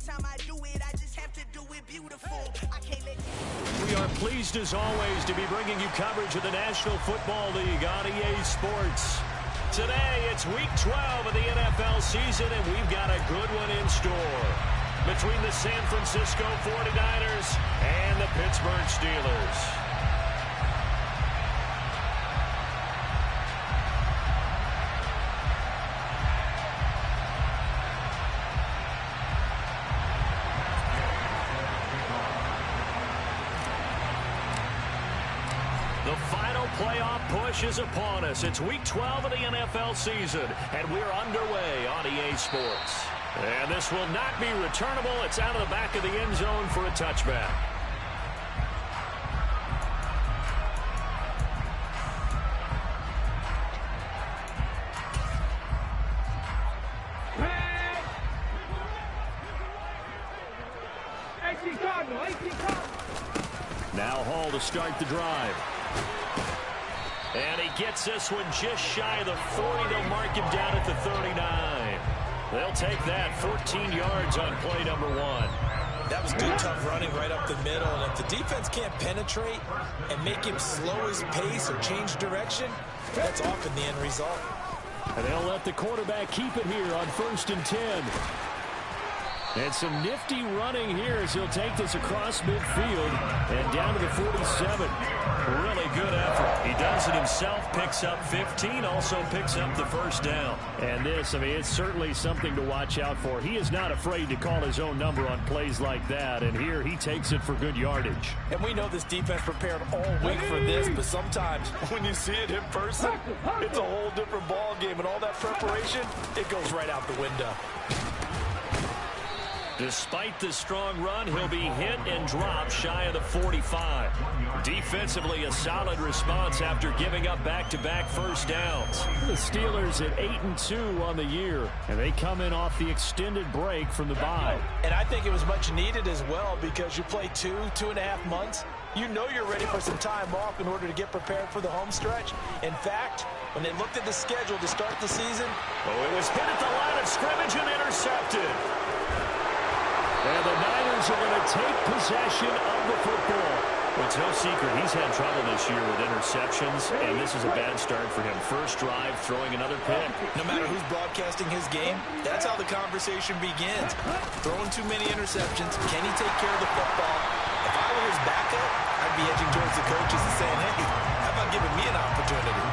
time I do it, I just have to do it beautiful. I can't let We are pleased as always to be bringing you coverage of the National Football League on EA Sports. Today, it's week 12 of the NFL season, and we've got a good one in store between the San Francisco 49ers and the Pittsburgh Steelers. The final playoff push is upon us. It's week 12 of the NFL season, and we're underway on EA Sports. And this will not be returnable. It's out of the back of the end zone for a touchback. Now Hall to start the drive. And he gets this one just shy of the 40. They'll mark him down at the 39. They'll take that 14 yards on play number 1. That was good, tough running right up the middle. And if the defense can't penetrate and make him slow his pace or change direction, that's often the end result. And they'll let the quarterback keep it here on 1st and 10. And some nifty running here as he'll take this across midfield and down to the 47. Really good effort. He does it himself, picks up 15, also picks up the first down. And this, I mean, it's certainly something to watch out for. He is not afraid to call his own number on plays like that, and here he takes it for good yardage. And we know this defense prepared all week for this, but sometimes when you see it in person, it's a whole different ball game, and all that preparation, it goes right out the window. Despite the strong run, he'll be hit and dropped shy of the 45. Defensively, a solid response after giving up back-to-back first downs. The Steelers at 8-2 on the year, and they come in off the extended break from the bye. And I think it was much needed as well because you play 2.5 months. You know you're ready for some time off in order to get prepared for the home stretch. In fact, when they looked at the schedule to start the season, it was hit at the line of scrimmage and intercepted. And the Niners are going to take possession of the football. Well, it's no secret he's had trouble this year with interceptions, and this is a bad start for him. First drive, throwing another pick. No matter who's broadcasting his game, that's how the conversation begins. Throwing too many interceptions. Can he take care of the football? If I were his backup, I'd be edging towards the coaches and saying, hey, how about giving me an opportunity?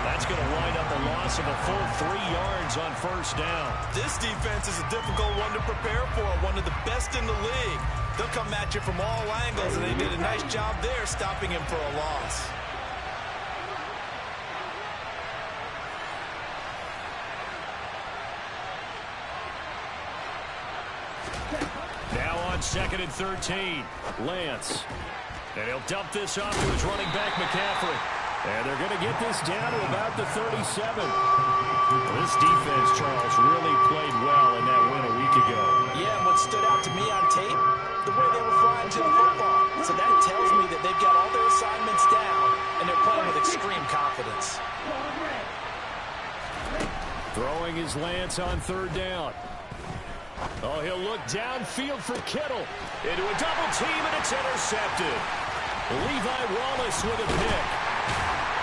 That's going to wind up a loss of a full 3 yards on first down. This defense is a difficult one to prepare for, one of the best in the league. They'll come at you from all angles, and they did a nice job there stopping him for a loss. Now on 2nd and 13, Lance. And he'll dump this off to his running back, McCaffrey. And they're going to get this down to about the 37. This defense, Charles, really played well in that win a week ago. Yeah, and what stood out to me on tape, the way they were flying to the football. So that tells me that they've got all their assignments down, and they're playing with extreme confidence. Throwing his Lance on 3rd down. Oh, he'll look downfield for Kittle. Into a double team, and it's intercepted. Levi Wallace with a pick.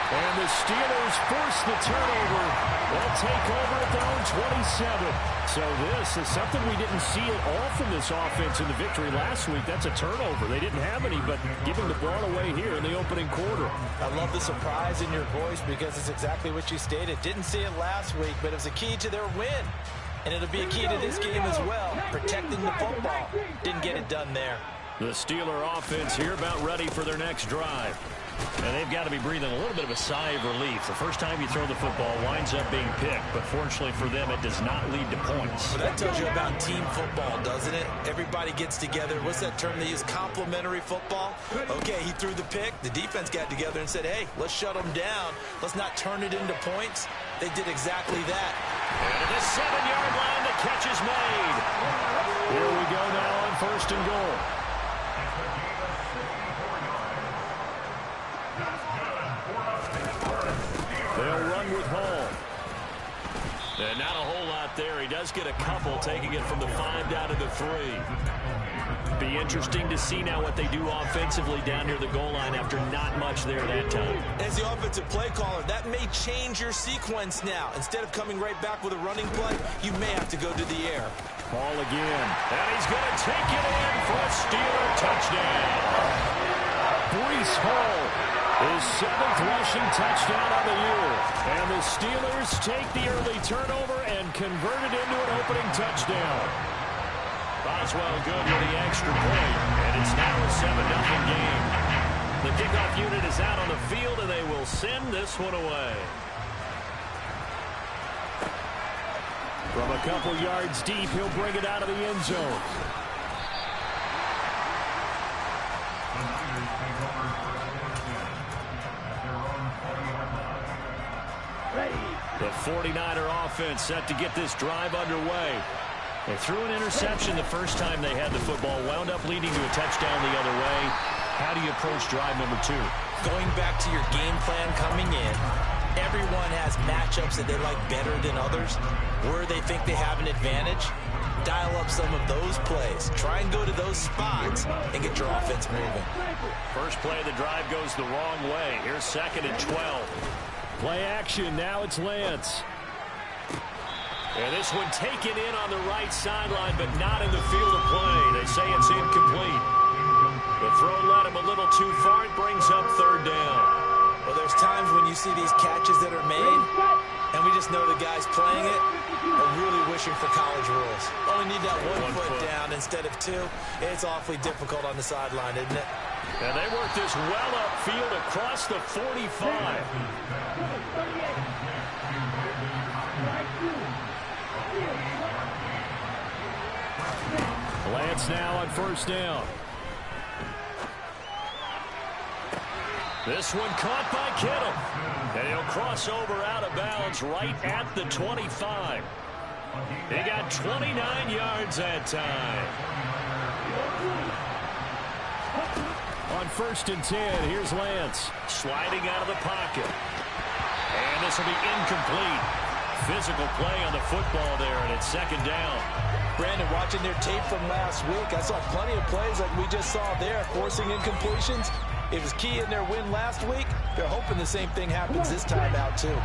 And the Steelers force the turnover. They'll take over at their own 27. So this is something we didn't see at all from this offense in the victory last week. That's a turnover. They didn't have any, but giving the ball away here in the opening quarter. I love the surprise in your voice because it's exactly what you stated. Didn't see it last week, but it was a key to their win. And it'll be a key to this game as well, protecting the football. Didn't get it done there. The Steeler offense here about ready for their next drive. And they've got to be breathing a little bit of a sigh of relief. The first time you throw the football winds up being picked, but fortunately for them, it does not lead to points. Well, that tells you about team football, doesn't it? Everybody gets together. What's that term they use? Complementary football? Okay, he threw the pick. The defense got together and said, hey, let's shut them down. Let's not turn it into points. They did exactly that. And at the 7-yard line, the catch is made. Here we go now on 1st and goal. They'll run with Hall. And not a whole lot there. He does get a couple, taking it from the 5 down to the 3. Be interesting to see now what they do offensively down near the goal line after not much there that time. As the offensive play caller, that may change your sequence now. Instead of coming right back with a running play, you may have to go to the air. Ball again. And he's going to take it in for a Steeler touchdown. Breece Hall, his 7th rushing touchdown of the year. And the Steelers take the early turnover and convert it into an opening touchdown. Boswell good with the extra point, and it's now a 7-0 game. The kickoff unit is out on the field, and they will send this one away. From a couple yards deep, he'll bring it out of the end zone. The 49er offense set to get this drive underway. They threw an interception the first time they had the football, wound up leading to a touchdown the other way. How do you approach drive number 2? Going back to your game plan coming in, everyone has matchups that they like better than others. Where they think they have an advantage, dial up some of those plays. Try and go to those spots and get your offense moving. First play of the drive goes the wrong way. Here's 2nd and 12. Play action. Now it's Lance. And this one taken in on the right sideline, but not in the field of play. They say it's incomplete. The throw led him a little too far. It brings up 3rd down. Well, there's times when you see these catches that are made, and we just know the guys playing it are really wishing for college rules. Only need that one foot down instead of 2. It's awfully difficult on the sideline, isn't it? And they work this well upfield across the 45. Lance now on 1st down. This one caught by Kittle. And he'll cross over out of bounds right at the 25. He got 29 yards that time. On 1st and 10, here's Lance. Sliding out of the pocket. And this will be incomplete. Physical play on the football there, and it's 2nd down. Brandon, watching their tape from last week, I saw plenty of plays like we just saw there, forcing incompletions. It was key in their win last week. They're hoping the same thing happens this time out, too.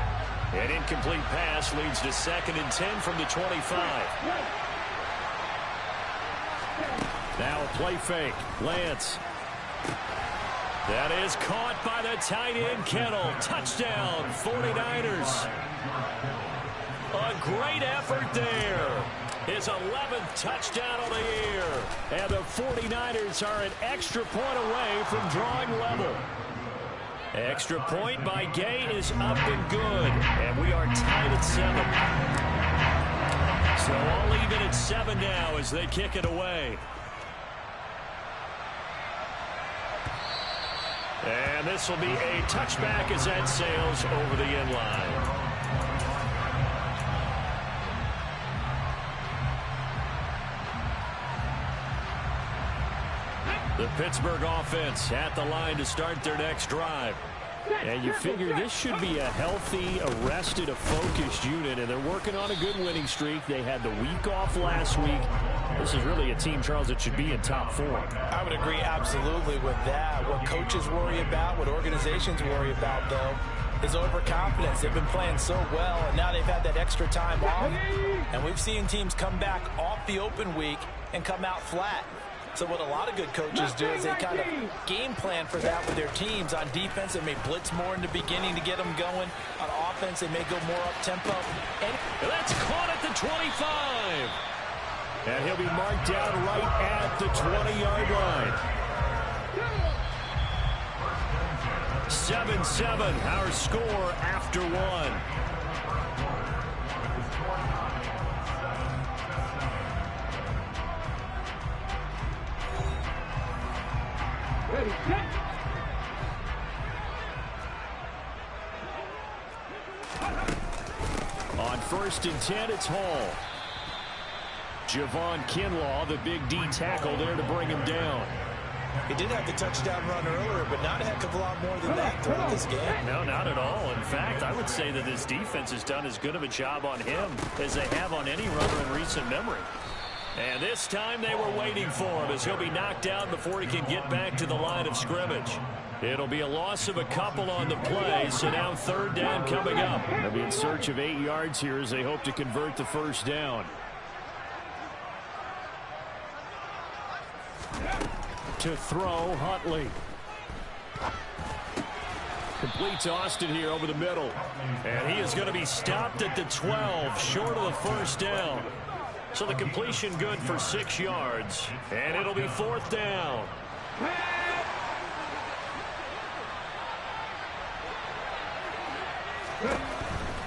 An incomplete pass leads to 2nd and 10 from the 25. Now a play fake. Lance. That is caught by the tight end, Kittle. Touchdown, 49ers. A great effort there. His 11th touchdown of the year. And the 49ers are an extra point away from drawing level. Extra point by Gay is up and good. And we are tied at 7. So all even at 7 now as they kick it away. And this will be a touchback as that sails over the end line. The Pittsburgh offense at the line to start their next drive. And you figure this should be a healthy, arrested, a focused unit, and they're working on a good winning streak. They had the week off last week. This is really a team, Charles, that should be in top 4. I would agree absolutely with that. What coaches worry about, what organizations worry about, though, is overconfidence. They've been playing so well, and now they've had that extra time off. And we've seen teams come back off the open week and come out flat. So what a lot of good coaches do is they kind of game plan for that with their teams. On defense, they may blitz more in the beginning to get them going. On offense, they may go more up-tempo. And that's caught at the 25. And he'll be marked down right at the 20-yard line. 7-7, our score after 1. On 1st and 10, it's Hall. Javon Kinlaw, the big D tackle there to bring him down. He did have the touchdown run earlier, but not a heck of a lot more than that throughout this game. No, not at all. In fact, I would say that this defense has done as good of a job on him as they have on any runner in recent memory. And this time they were waiting for him as he'll be knocked down before he can get back to the line of scrimmage. It'll be a loss of a couple on the play, so now third down coming up. They'll be in search of 8 yards here as they hope to convert the first down. To throw, Huntley. Complete to Austin here over the middle. And he is going to be stopped at the 12, short of the first down. So the completion good for 6 yards. And it'll be fourth down.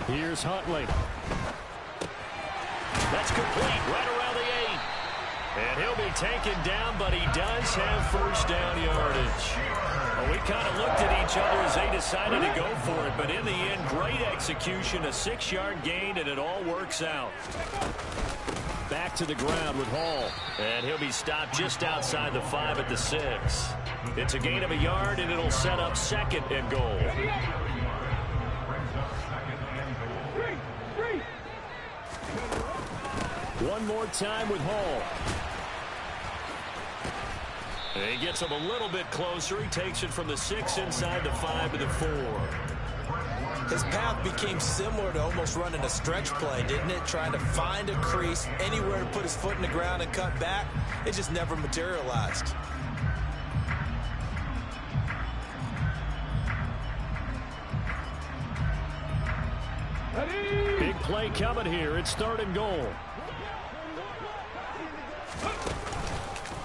Here's Huntley. That's complete right around the 8. And he'll be taken down, but he does have first down yardage. Well, we kind of looked at each other as they decided to go for it, but in the end, great execution, a 6-yard gain, and it all works out. Back to the ground with Hall. And he'll be stopped just outside the 5 at the 6. It's a gain of a yard, and it'll set up second and goal. One more time with Hall. And he gets him a little bit closer. He takes it from the 6 inside the 5 to the 4. His path became similar to almost running a stretch play, didn't it? Trying to find a crease, anywhere to put his foot in the ground and cut back. It just never materialized. Big play coming here. It's third and goal.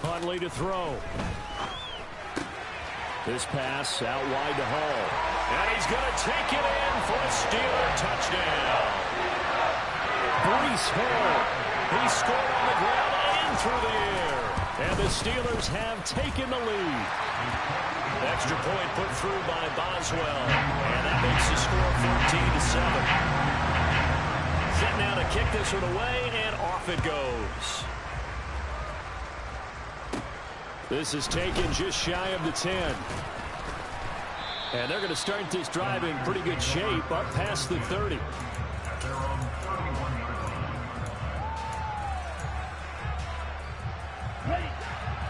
Huntley to throw. This pass out wide to Hall. And he's going to take it in for a Steeler touchdown. Breece Hall. He scored on the ground and through the air. And the Steelers have taken the lead. Extra point put through by Boswell. And that makes the score 14-7. Set now to kick this one away, and off it goes. This is taken just shy of the 10. And they're going to start this drive in pretty good shape up past the 30.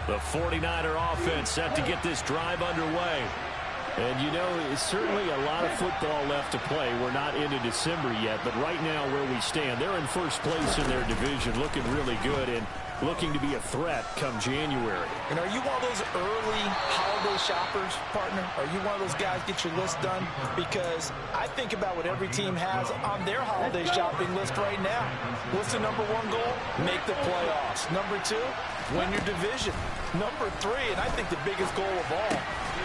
The 49er offense set to get this drive underway. And, you know, it's certainly a lot of football left to play. We're not into December yet, but right now where we stand, they're in first place in their division, looking really good and looking to be a threat come January. And are you one of those early holiday shoppers, partner? Are you one of those guys get your list done? Because I think about what every team has on their holiday shopping list right now. What's the number 1 goal? Make the playoffs. Number 2, win your division. Number 3, and I think the biggest goal of all,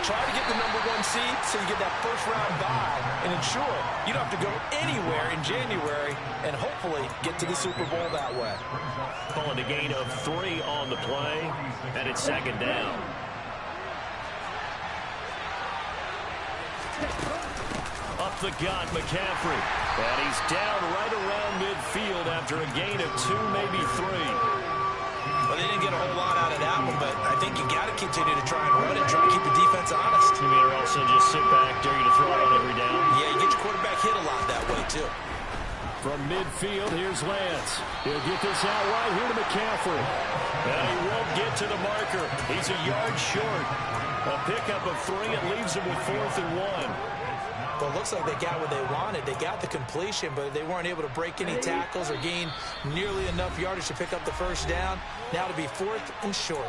try to get the number 1 seed so you get that first round bye and ensure you don't have to go anywhere in January and hopefully get to the Super Bowl that way. Calling a gain of 3 on the play, and it's second down. Up the gut, McCaffrey. And he's down right around midfield after a gain of 2, maybe 3. Well, they didn't get a whole lot out of that one, but I think you got to continue to try and run it, try to keep the defense honest. You mean, or also just sit back, dare you to throw on every down? Yeah, you get your quarterback hit a lot that way, too. From midfield, here's Lance. He'll get this out right here to McCaffrey. And he won't get to the marker. He's a yard short. A pickup of 3. It leaves him with 4th and 1. Well, it looks like they got what they wanted. They got the completion, but they weren't able to break any tackles or gain nearly enough yardage to pick up the first down. Now to be 4th and short.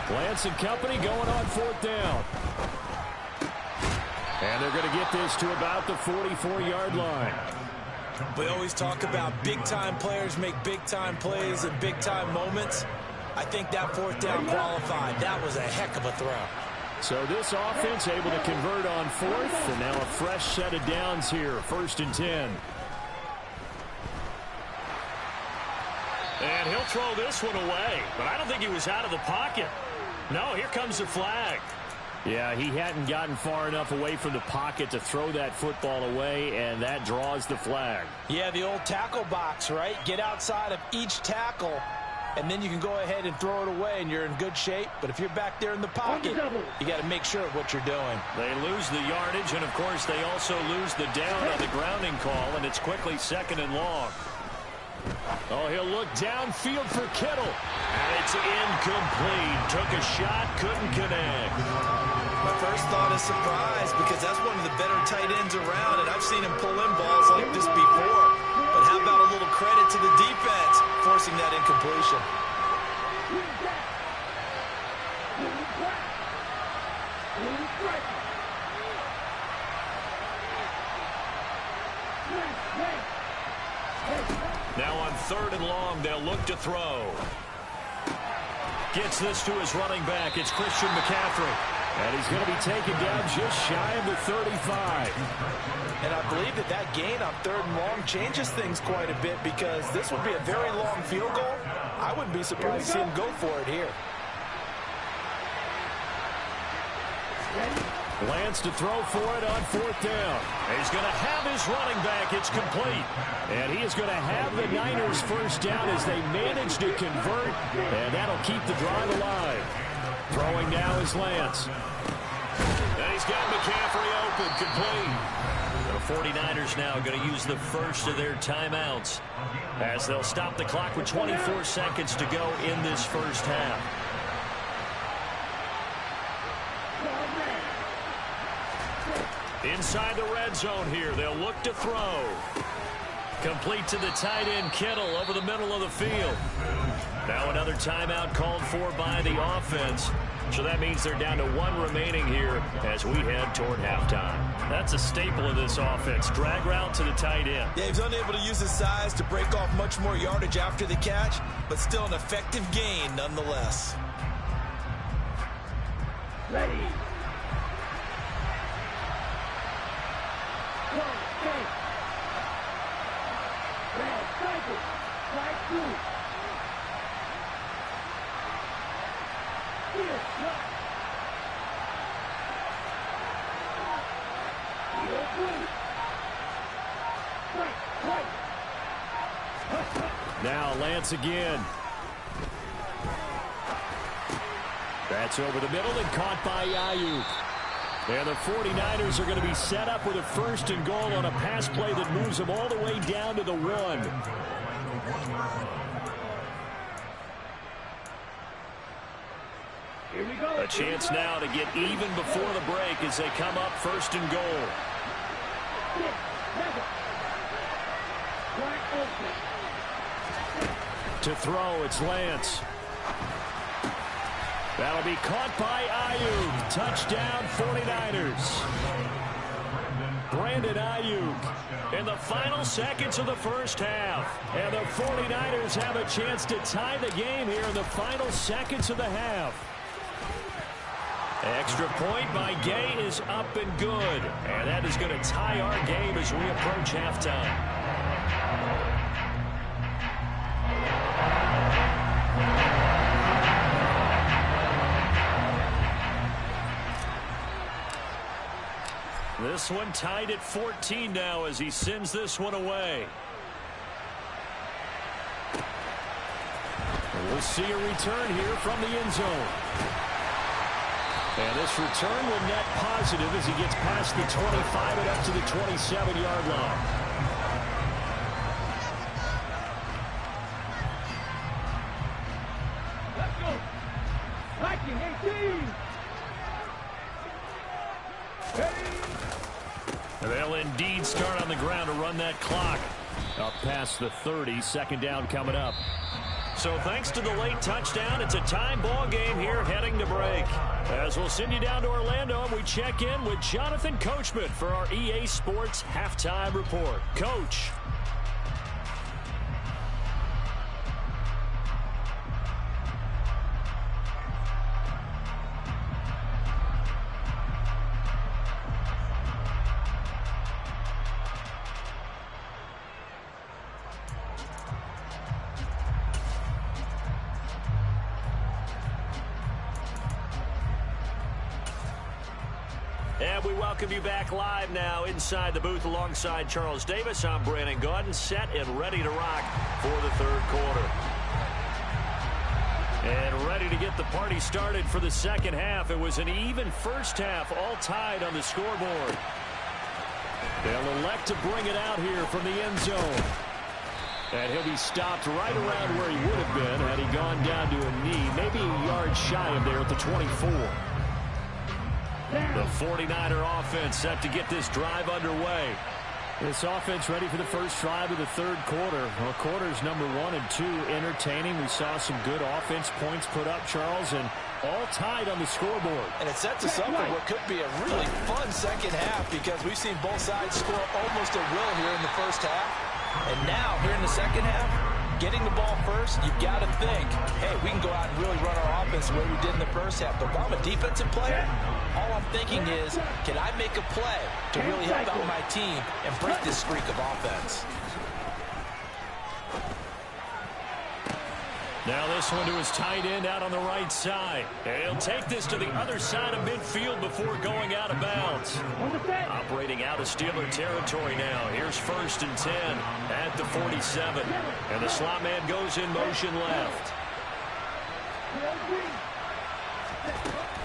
Lance and company going on 4th down. And they're going to get this to about the 44-yard line. We always talk about big-time players make big-time plays and big-time moments. I think that 4th down qualified. That was a heck of a throw. So this offense able to convert on 4th, and now a fresh set of downs here, 1st and 10. And he'll throw this one away, but I don't think he was out of the pocket. No, here comes the flag. Yeah, he hadn't gotten far enough away from the pocket to throw that football away, and that draws the flag. Yeah, the old tackle box, right? Get outside of each tackle, and then you can go ahead and throw it away, and you're in good shape. But if you're back there in the pocket, you got to make sure of what you're doing. They lose the yardage, and, of course, they also lose the down on the grounding call, and it's quickly 2nd and long. Oh, he'll look downfield for Kittle. And it's incomplete. Took a shot, couldn't connect. My first thought is surprise, because that's one of the better tight ends around, and I've seen him pull in balls like this before. But how about a little credit to the defense forcing that incompletion? Now on 3rd and long, they'll look to throw. Gets this to his running back. It's Christian McCaffrey. And he's going to be taken down just shy of the 35. And I believe that gain on 3rd and long changes things quite a bit, because this would be a very long field goal. I wouldn't be surprised to see him go for it here. Lance to throw for it on 4th down. He's going to have his running back. It's complete. And he is going to have the Niners first down as they manage to convert. And that'll keep the drive alive. Throwing now is Lance. And he's got McCaffrey open, complete. The 49ers now going to use the first of their timeouts as they'll stop the clock with 24 seconds to go in this first half. Inside the red zone here, they'll look to throw. Complete to the tight end, Kittle, over the middle of the field. Now another timeout called for by the offense. So that means they're down to 1 remaining here as we head toward halftime. That's a staple of this offense. Drag route to the tight end. Yeah, he's unable to use his size to break off much more yardage after the catch, but still an effective gain nonetheless. Ready. Now Lance again. That's over the middle and caught by Ayuk. And the 49ers are going to be set up with a 1st and goal on a pass play that moves them all the way down to the 1. Here we go. A chance now to get even before the break as they come up 1st and goal. To throw, it's Lance. That'll be caught by Ayuk. Touchdown 49ers. Brandon Ayuk in the final seconds of the first half. And the 49ers have a chance to tie the game here in the final seconds of the half. Extra point by Gay is up and good. And that is going to tie our game as we approach halftime. This one tied at 14 now as he sends this one away. We'll see a return here from the end zone. And this return will net positive as he gets past the 25 and up to the 27-yard line. Let's go. Viking 18. They'll indeed start on the ground to run that clock. Up past the 30, 2nd down coming up. So thanks to the late touchdown, it's a time ball game here heading to break. As we'll send you down to Orlando and we check in with Jonathan Coachman for our EA Sports Halftime Report. Coach. And we welcome you back live now inside the booth alongside Charles Davis. I'm Brandon Gaudin, set and ready to rock for the third quarter. And ready to get the party started for the second half. It was an even first half, all tied on the scoreboard. They'll elect to bring it out here from the end zone. And he'll be stopped right around where he would have been had he gone down to a knee, maybe a yard shy of there at the 24. The 49er offense set to get this drive underway. This offense ready for the first drive of the third quarter. Well, quarters number 1 and 2 entertaining. We saw some good offense points put up, Charles, and all tied on the scoreboard. And it sets us up for what could be a really fun second half because we've seen both sides score almost at will here in the first half. And now, here in the second half, getting the ball first, you've got to think, hey, we can go out and really run our offense the way we did in the first half. But if I'm a defensive player, all I'm thinking is, can I make a play to really help out my team and break this streak of offense? Now this one to his tight end out on the right side. And he'll take this to the other side of midfield before going out of bounds. Operating out of Steeler territory now. Here's 1st and 10 at the 47. And the slot man goes in motion left.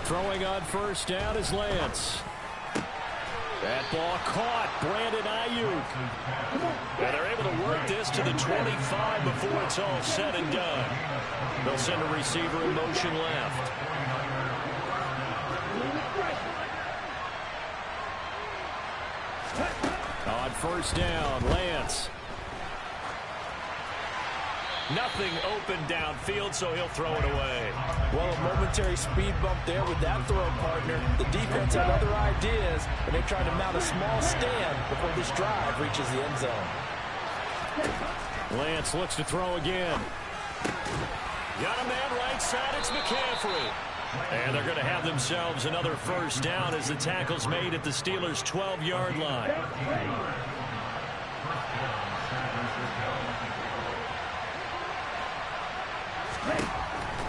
Throwing on first down is Lance. That ball caught. Brandon Ayuk. And they're able to work this to the 25 before it's all said and done. They'll send a receiver in motion left. On first down, Lance. Nothing open downfield, so he'll throw it away. Well, a momentary speed bump there with that throw, partner. The defense had other ideas, and they tried to mount a small stand before this drive reaches the end zone. Lance looks to throw again. Got a man right side, it's McCaffrey. And they're going to have themselves another first down as the tackle's made at the Steelers' 12-yard line.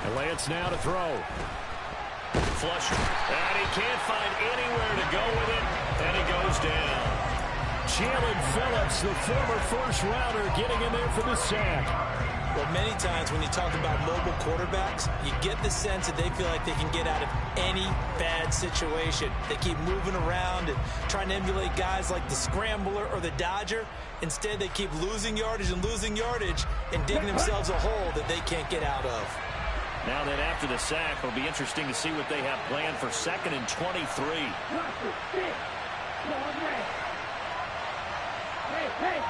And Lance now to throw. Flush. And he can't find anywhere to go with it. And he goes down. Jalen Phillips, the former first-rounder, getting in there for the sack. Well, many times when you talk about mobile quarterbacks, you get the sense that they feel like they can get out of any bad situation. They keep moving around and trying to emulate guys like the Scrambler or the Dodger. Instead, they keep losing yardage and digging themselves a hole that they can't get out of. Now then, after the sack, it'll be interesting to see what they have planned for 2nd and 23.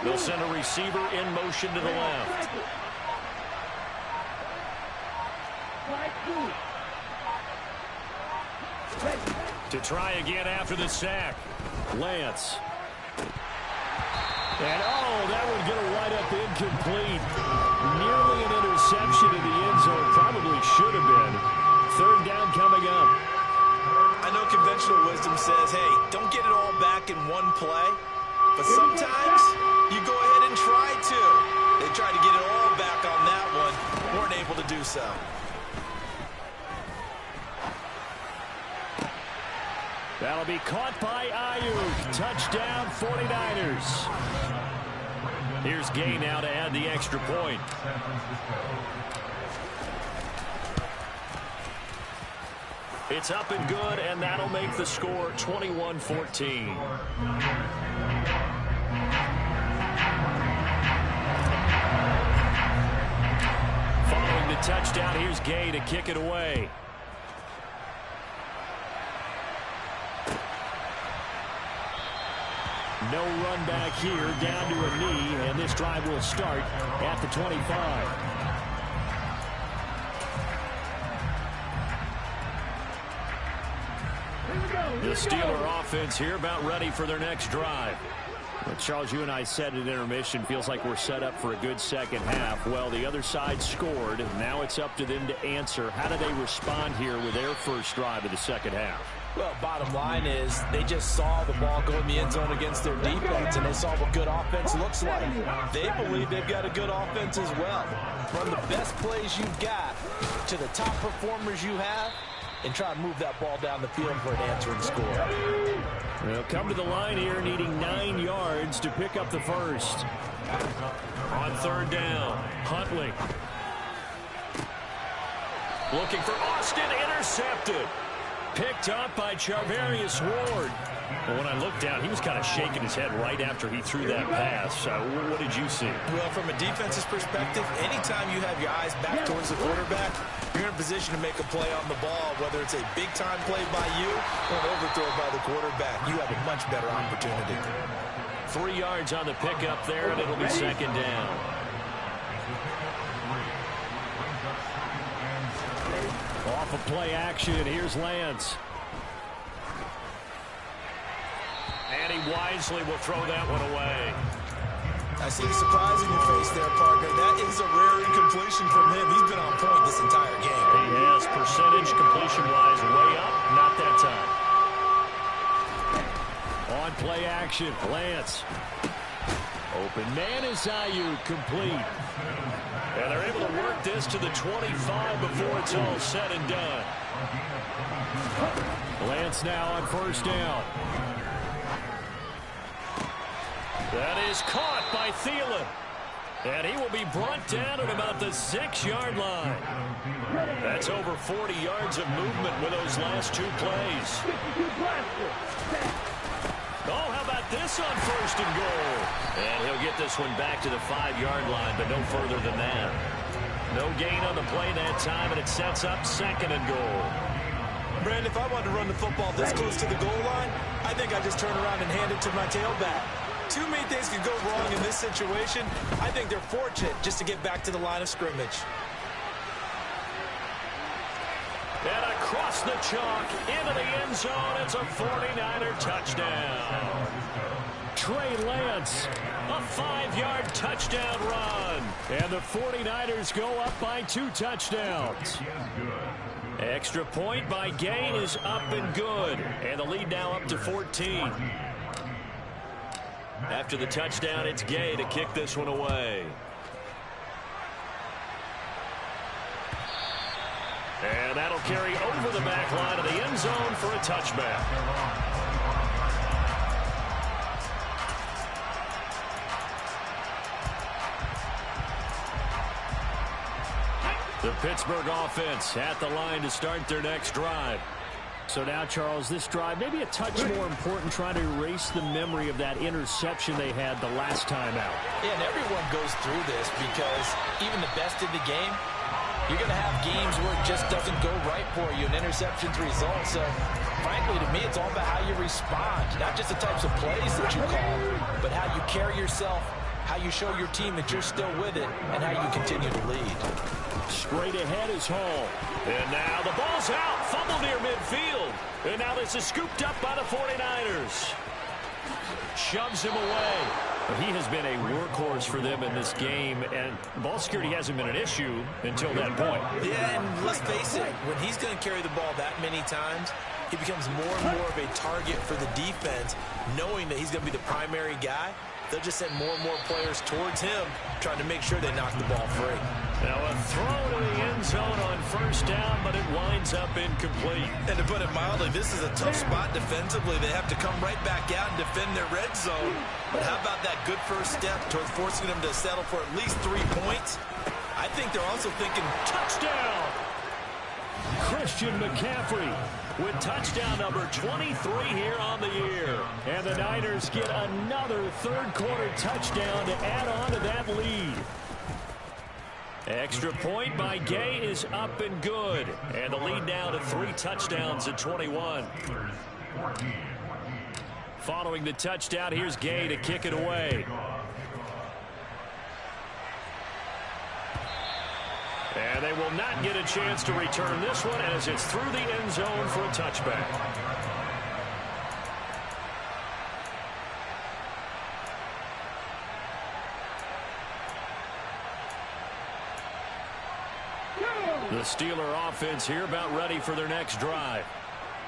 They'll send a receiver in motion to the left. To try again after the sack. Lance. And, that would get a right up incomplete. Nearly an interception in the end zone. Probably should have been. 3rd down coming up. I know conventional wisdom says, hey, don't get it all back in one play. But sometimes you go ahead and try to. They tried to get it all back on that one. Weren't able to do so. That'll be caught by Ayuk. Touchdown, 49ers. Here's Gay now to add the extra point. It's up and good, and that'll make the score 21-14. Following the touchdown, here's Gay to kick it away. No run back here, down to a knee, and this drive will start at the 25. The Steeler offense here about ready for their next drive. Well, Charles, you and I said at intermission, feels like we're set up for a good second half. Well, the other side scored. Now it's up to them to answer. How do they respond here with their first drive of the second half? Well, bottom line is they just saw the ball go in the end zone against their defense, and they saw what good offense looks like. They believe they've got a good offense as well. Run the best plays you've got to the top performers you have, and try and move that ball down the field for an answering score. They'll come to the line here needing 9 yards to pick up the first. On third down, Huntley. Looking for Austin, intercepted. Picked up by Charvarius Ward. Well, when I looked down, he was kind of shaking his head right after he threw that pass. What did you see? Well, from a defense's perspective, anytime you have your eyes back towards the quarterback, you're in a position to make a play on the ball, whether it's a big-time play by you or an overthrow by the quarterback. You have a much better opportunity. 3 yards on the pickup there, and it'll be second down. Off of play action, here's Lance. And he wisely will throw that one away. I see the surprise in your face there, partner. That is a rare incompletion from him. He's been on point this entire game. He has, percentage completion-wise way up, not that time. On play action, Lance. Open man is Ayuk, complete. And they're able to work this to the 25 before it's all said and done. Lance now on first down. That is caught by Thielen. And he will be brought down at about the 6-yard line. That's over 40 yards of movement with those last 2 plays. Oh, how about this on first and goal? And he'll get this one back to the 5-yard line, but no further than that. No gain on the play that time, and it sets up second and goal. Brandon, if I wanted to run the football this close to the goal line, I think I'd just turn around and hand it to my tailback. Too many things could go wrong in this situation. I think they're fortunate just to get back to the line of scrimmage. And across the chalk, into the end zone, it's a 49er touchdown. Trey Lance, a 5-yard touchdown run. And the 49ers go up by 2 touchdowns. Extra point by Gain is up and good. And the lead now up to 14. After the touchdown, it's Gay to kick this one away. And that'll carry over the back line of the end zone for a touchback. The Pittsburgh offense at the line to start their next drive. So now, Charles, this drive maybe a touch more important, trying to erase the memory of that interception they had the last time out. Yeah, and everyone goes through this because even the best in the game, you're going to have games where it just doesn't go right for you, and interceptions result. So, frankly, to me, it's all about how you respond, not just the types of plays that you call, but how you carry yourself, how you show your team that you're still with it, and how you continue to lead. Straight ahead is Hall. And now the ball's out. Fumble near midfield. And now this is scooped up by the 49ers. Shoves him away. He has been a workhorse for them in this game, and ball security hasn't been an issue until that point. Yeah, and let's face it, when he's going to carry the ball that many times, he becomes more and more of a target for the defense, knowing that he's going to be the primary guy. They'll just send more and more players towards him, trying to make sure they knock the ball free. Now a throw to the end zone on first down, but it winds up incomplete. And to put it mildly, this is a tough spot defensively. They have to come right back out and defend their red zone. But how about that good first step towards forcing them to settle for at least 3 points? I think they're also thinking touchdown. Christian McCaffrey with touchdown number 23 here on the year. And the Niners get another third-quarter touchdown to add on to that lead. Extra point by Gay is up and good. And the lead now to 3 touchdowns at 21. Following the touchdown, here's Gay to kick it away. And they will not get a chance to return this one as it's through the end zone for a touchback. The Steeler offense here about ready for their next drive.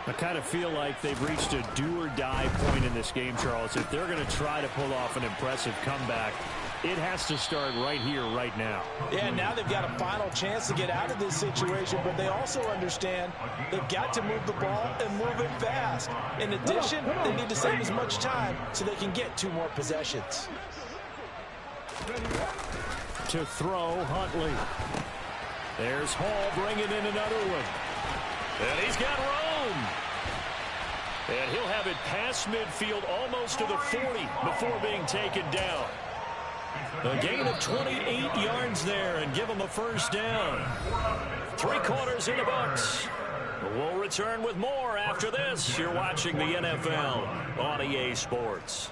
I kind of feel like they've reached a do-or-die point in this game, Charles. If they're going to try to pull off an impressive comeback, It has to start right here, right now. Yeah, now they've got a final chance to get out of this situation, but they also understand they've got to move the ball and move it fast. In addition, they need to save as much time so they can get 2 more possessions. To throw, Huntley. There's Hall bringing in another one. And he's got room. And he'll have it past midfield almost to the 40 before being taken down. A gain of 28 yards there and give them a first down. 3 quarters in the books. We'll return with more after this. You're watching the NFL on EA Sports.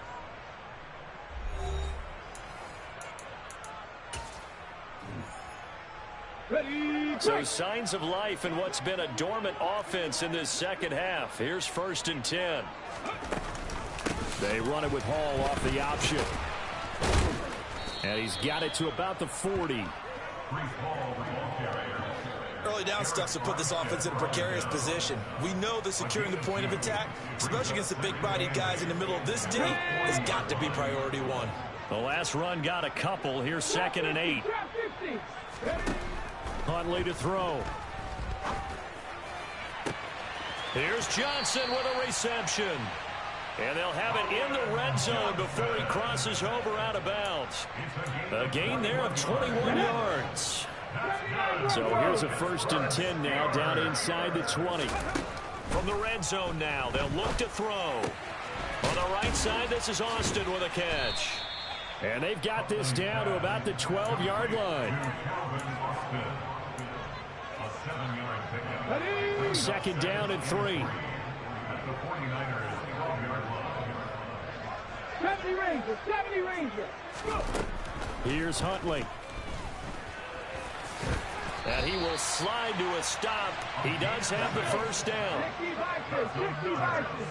So signs of life in what's been a dormant offense in this second half. Here's 1st and 10. They run it with Hall off the option. And he's got it to about the 40. Early down stuff to put this offense in a precarious position. We know that securing the point of attack, especially against the big-bodied guys in the middle of this D, has got to be priority 1. The last run got a couple. Here's 2nd and 8. Huntley to throw. Here's Johnson with a reception. And they'll have it in the red zone before he crosses over out of bounds. A gain there of 21 yards. So here's a 1st and 10 now down inside the 20. From the red zone now, they'll look to throw. On the right side, this is Austin with a catch. And they've got this down to about the 12-yard line. 2nd down and 3. 70 Ranger, 70 Ranger. Here's Huntley. And he will slide to a stop. He does have the first down. 60 Vikings.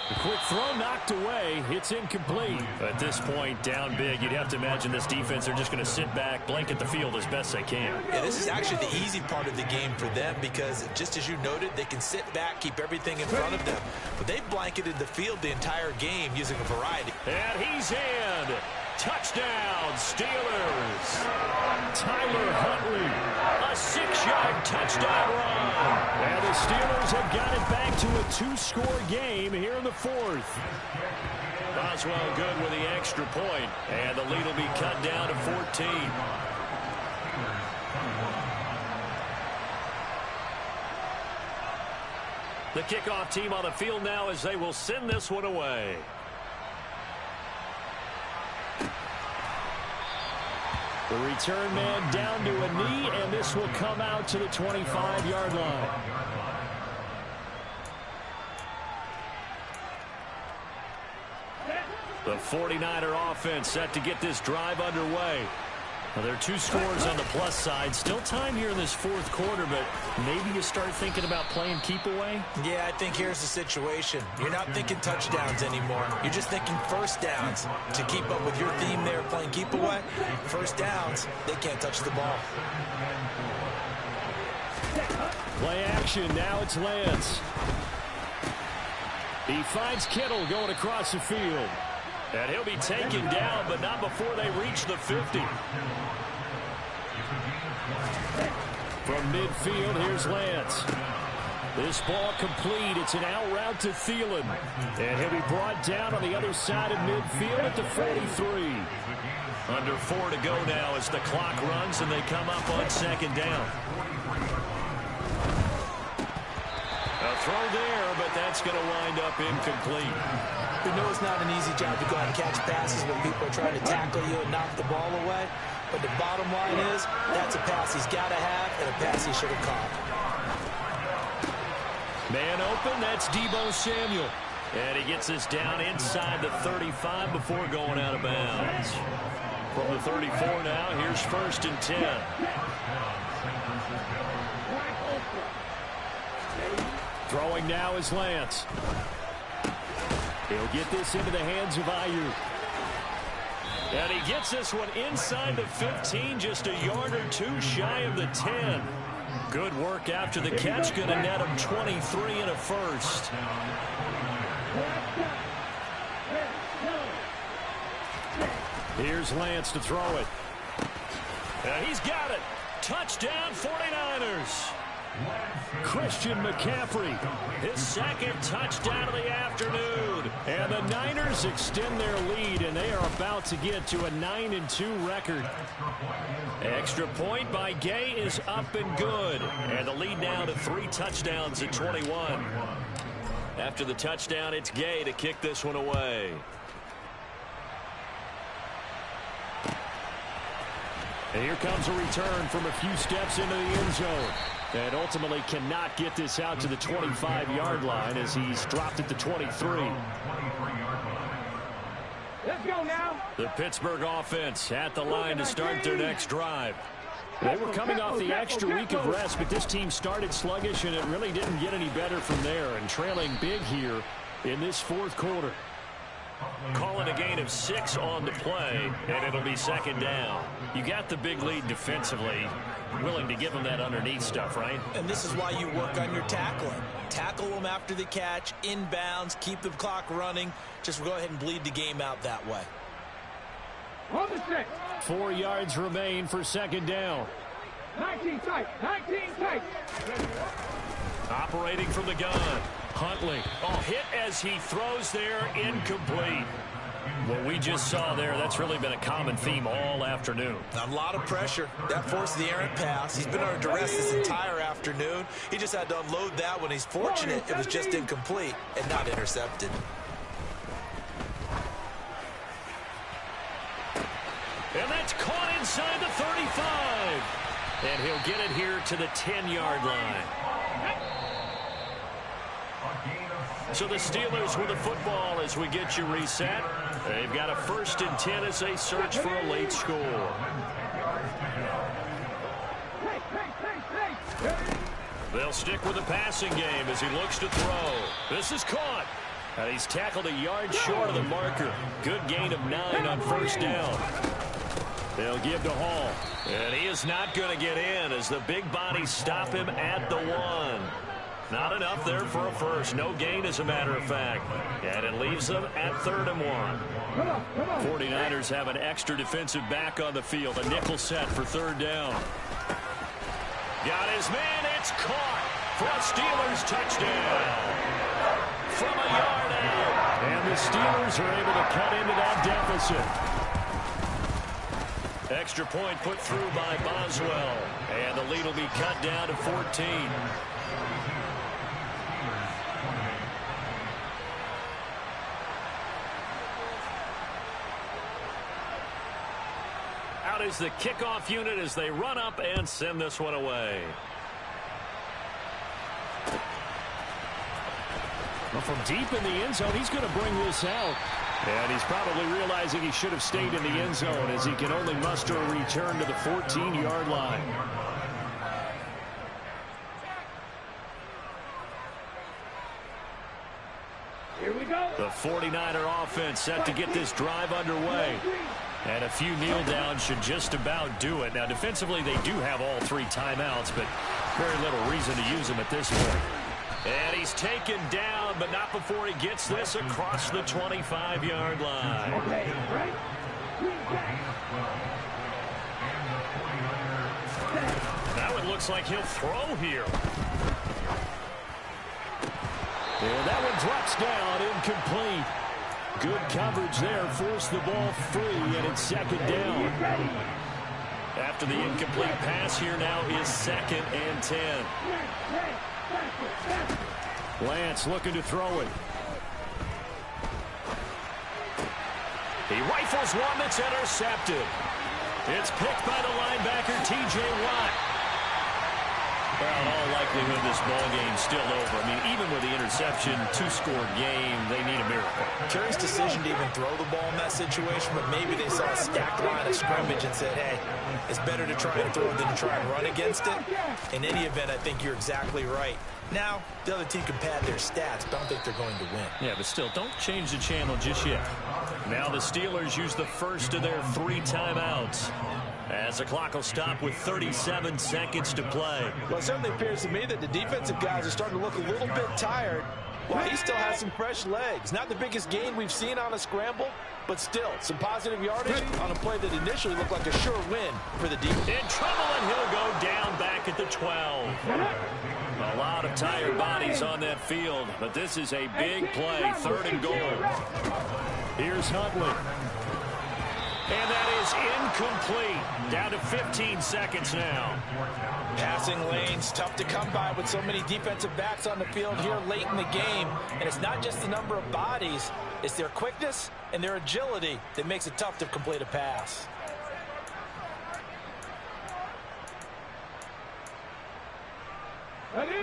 The quick throw knocked away. It's incomplete. At this point, down big, you'd have to imagine this defense, they're just going to sit back, blanket the field as best they can. Yeah, this is actually the easy part of the game for them because, just as you noted, they can sit back, keep everything in front of them. But they've blanketed the field the entire game using a variety. And he's in. Touchdown, Steelers. Tyler Huntley, a 6-yard touchdown run. And the Steelers have got it back to a 2-score game here in the 4th. Boswell good with the extra point, and the lead will be cut down to 14. The kickoff team on the field now as they will send this one away. The return man down to a knee, and this will come out to the 25-yard line. The 49er offense set to get this drive underway. Well, there are 2 scores on the plus side. Still time here in this 4th quarter, but maybe you start thinking about playing keep away? Yeah, I think here's the situation. You're not thinking touchdowns anymore. You're just thinking first downs. To keep up with your theme there, playing keep away, first downs, they can't touch the ball. Play action. Now it's Lance. He finds Kittle going across the field. And he'll be taken down, but not before they reach the 50. From midfield, here's Lance. This ball complete. It's an out route to Thielen. And he'll be brought down on the other side of midfield at the 43. Under 4 to go now as the clock runs and they come up on 2nd down. A throw there, but that's going to wind up incomplete. We know it's not an easy job to go out and catch passes when people are trying to tackle you and knock the ball away. But the bottom line is, that's a pass he's got to have and a pass he should have caught. Man open, that's Deebo Samuel. And he gets this down inside the 35 before going out of bounds. From the 34 now, here's 1st and 10. Throwing now is Lance. He'll get this into the hands of Ayuk. And he gets this one inside the 15, just a yard or 2 shy of the 10. Good work after the catch, going to net him 23 and a first. Here's Lance to throw it. And he's got it. Touchdown 49ers. Christian McCaffrey, his second touchdown of the afternoon. And the Niners extend their lead, and they are about to get to a 9-2 record. Extra point by Gay is up and good. And the lead now to 3 touchdowns at 21. After the touchdown, it's Gay to kick this one away. And here comes a return from a few steps into the end zone. And ultimately cannot get this out to the 25-yard line as he's dropped at the 23. Let's go now. The Pittsburgh offense at the line to start their next drive. They were coming off the extra week of rest, but this team started sluggish, and it really didn't get any better from there. And trailing big here in this fourth quarter. Calling a gain of 6 on the play, and it'll be second down. You got the big lead defensively. Willing to give them that underneath stuff, right? And this is why you work on your tackling. Tackle them after the catch, inbounds, keep the clock running. Just go ahead and bleed the game out that way. On the 6. 4 yards remain for second down. 19 tight. 19 tight. Operating from the gun. Huntley. Oh, hit as he throws there, incomplete. What we just saw there, that's really been a common theme all afternoon. A lot of pressure. That forced the errant pass. He's been under duress this entire afternoon. He just had to unload that one. He's fortunate it was just incomplete and not intercepted. And that's caught inside the 35. And he'll get it here to the 10-yard line. So the Steelers with the football as we get you reset. They've got a 1st and 10 as they search for a late score. They'll stick with the passing game as he looks to throw. This is caught. And he's tackled a yard short of the marker. Good gain of 9 on first down. They'll give to Hall. And he is not going to get in as the big bodies stop him at the 1. Not enough there for a first. No gain, as a matter of fact. And it leaves them at 3rd and 1. 49ers have an extra defensive back on the field. A nickel set for 3rd down. Got his man. It's caught for a Steelers touchdown. From a yard out. And the Steelers are able to cut into that deficit. Extra point put through by Boswell. And the lead will be cut down to 14. Out is the kickoff unit as they run up and send this one away. Well, from deep in the end zone, he's going to bring this out. And he's probably realizing he should have stayed in the end zone as he can only muster a return to the 14-yard line. Here we go. The 49er offense set to get this drive underway. And a few kneel downs should just about do it. Now, defensively, they do have all 3 timeouts, but very little reason to use them at this point. And he's taken down, but not before he gets this across the 25-yard line. Okay, right. Now it looks like he'll throw here. And that one drops down, incomplete. Good coverage there, forced the ball free, and it's second down. After the incomplete pass, here now is 2nd and 10. Lance looking to throw it. He rifles one that's intercepted. It's picked by the linebacker, T.J. Watt. Well, in all likelihood, this ball game's still over. I mean, even with the interception, 2-score game, they need a miracle. Curious decision to even throw the ball in that situation, but maybe they saw a stacked line of scrimmage and said, hey, it's better to try and throw than to try and run against it. In any event, I think you're exactly right. Now, the other team can pad their stats, but I don't think they're going to win. Yeah, but still, don't change the channel just yet. Now the Steelers use the first of their 3 timeouts, as the clock will stop with 37 seconds to play. Well, it certainly appears to me that the defensive guys are starting to look a little bit tired. Well, he still has some fresh legs. Not the biggest gain we've seen on a scramble, but still some positive yardage on a play that initially looked like a sure win for the defense. In trouble, and he'll go down back at the 12. A lot of tired bodies on that field, but this is a big play, 3rd and goal. Here's Huntley. And that is incomplete. Down to 15 seconds now. Passing lanes, tough to come by with so many defensive backs on the field here late in the game. And it's not just the number of bodies, it's their quickness and their agility that makes it tough to complete a pass. Ready?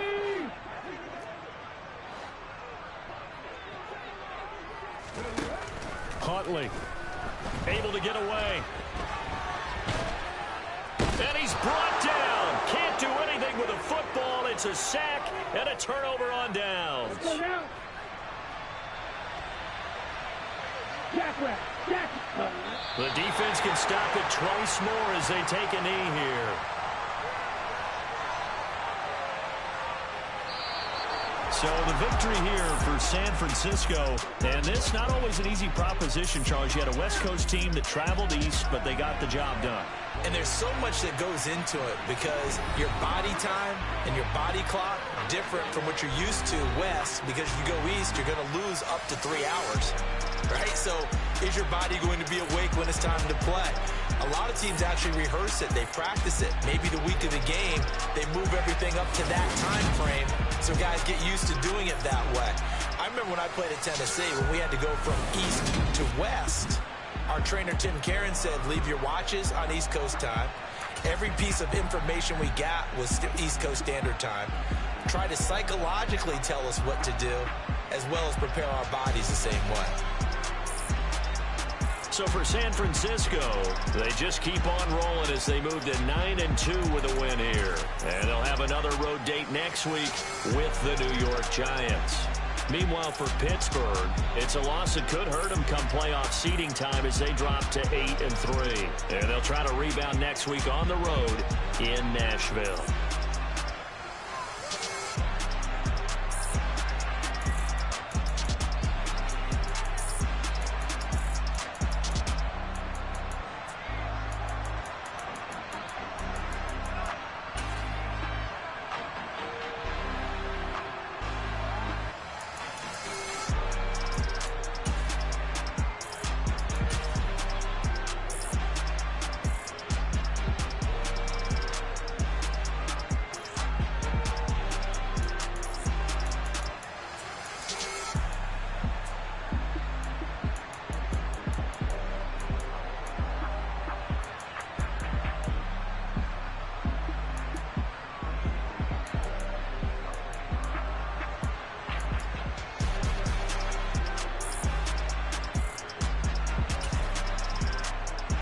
Huntley able to get away. And he's brought down. Can't do anything with a football. It's a sack and a turnover on downs. Go down. Jack. The defense can stop it twice more as they take a knee here. So the victory here for San Francisco, and this not always an easy proposition, Charles. You had a West Coast team that traveled east, but they got the job done. And there's so much that goes into it because your body time and your body clock different from what you're used to west, because if you go east, you're going to lose up to 3 hours, right? So is your body going to be awake when it's time to play? A lot of teams actually rehearse it. They practice it. Maybe the week of the game, they move everything up to that time frame so guys get used to doing it that way. I remember when I played at Tennessee, when we had to go from east to west, our trainer, Tim Karen, said, leave your watches on East Coast time. Every piece of information we got was East Coast Standard Time. Try to psychologically tell us what to do, as well as prepare our bodies the same way. So for San Francisco, they just keep on rolling as they move to 9-2 with a win here. And they'll have another road date next week with the New York Giants. Meanwhile, for Pittsburgh, it's a loss that could hurt them come playoff seeding time as they drop to 8-3. And they'll try to rebound next week on the road in Nashville.